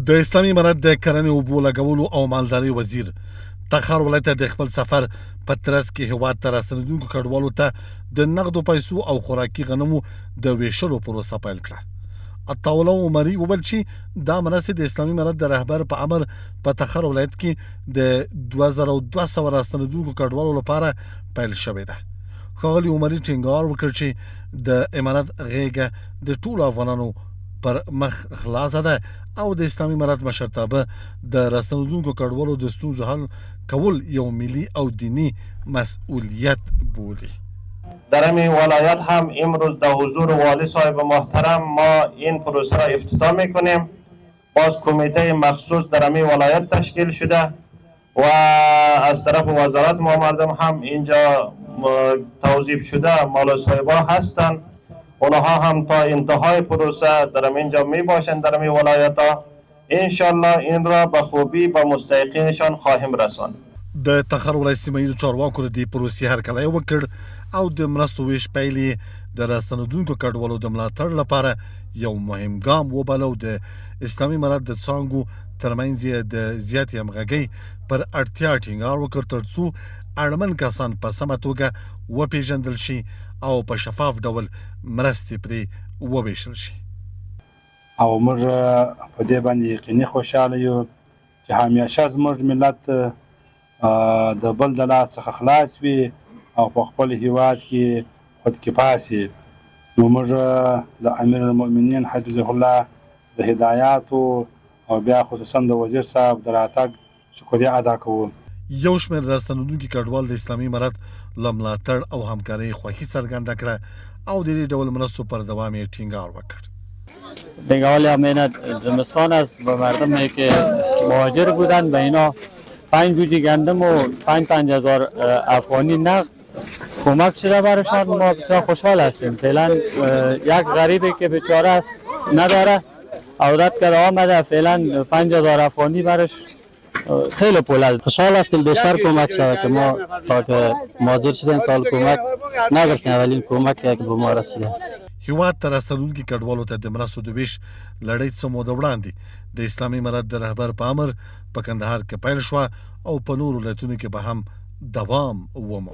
د اسلامي امارت د کرنې اوبو لګولو او مالدارۍ وزیر تخار ولایت د خپل سفر په ترڅ کې هیواد ته راستنېدونکو کډوالو ته د نغدو پیسو او خوراکي غنمو د ویشلو پروسه پیل کړه. عطاالله عمري وویل چې دا مرستې د اسلامي امارت د رهبر په امر په تخار ولایت کې د 2200 راستنېدونکو کډوالو لپاره پیل شوې ده. ښاغلي عمري ټینګار وکړ چې د امارت غېږه د ټولو افغانانو پر مخ خلاصه ده او د اسلامي امارت مشرتابه د راستنېدونکو کډوالو د ستونزو حل کول یو ملی او دینی مسئولیت بولي. در همین ولایت هم امروز در حضور والی صاحب محترم ما این پروسه را افتتاح میکنیم. باز کمیته مخصوص در همین ولایت تشکیل شده و از طرف وزارت ما مردم هم اینجا توظیف شده مال صاحبا هستند. اونها هم تا انتهای پروسه در اینجا می باشند در این ولایت ها. انشالله این را به خوبی به مستحقینشان خواهیم رساند. د تخار ولایت سیمه چارواکو د پروسې هرکلی وکړ او د مرستو ویش پیل یې د راستنېدونکو کډوالو د ملاتړ لپاره یو مهم ګام وبلو. د اسلامي امارت د څانګو ترمنځ یې د زیاتې همغږۍ پر اړتیا ټینګار وکړ ترڅو اړمن کسان په سمه توګه وپېژندل شي او په شفاف ډول مرستې پرې وویشل شي. او موږ په دې باندې یقیني خوشحاله یو چې همیشه زموږ ملت د بل د لاس څخه خلاص وي او په خپل هیواد کې خودکفا سي. نو موږ د امیر المؤمنین حفظه الله د هدایاتو او بیا خصوصا د وزیر صاحب د راتګ شکریه ادا کوو. یو شمېر راستنېدونکي کډوال د اسلامي امارت له ملاتړ او همکارۍ خوښي څرګنده کړه او د دې ډول مرستو پر دوام یې ټینګار وکړ. بنگال امانت زمستان است به مردمی که مهاجر بودند به اینا 5 جوجه گندم و 5,000 افغانی نقد کمک شده برشان. ما بسیار خوشحال هستیم. فعلا یک غریبی که بیچاره است نداره عودت کرده آمده فعلا 5,000 افغانی برش خیلی پول است. خوشحال هستیم بیشتر کمک شود که ما تا که مهاجر شدیم تا کمک نگرفتیم. اولین کمک که به ما رسیده. هیواد ته راستنېدونکي کډوالو ته د مرستو د ویش لړۍ څه موده وړاندې د اسلامي امارت د رهبر په امر په کندهار کې پیل شوه او په نورو ولایتونو کې به هم دوام ومومي.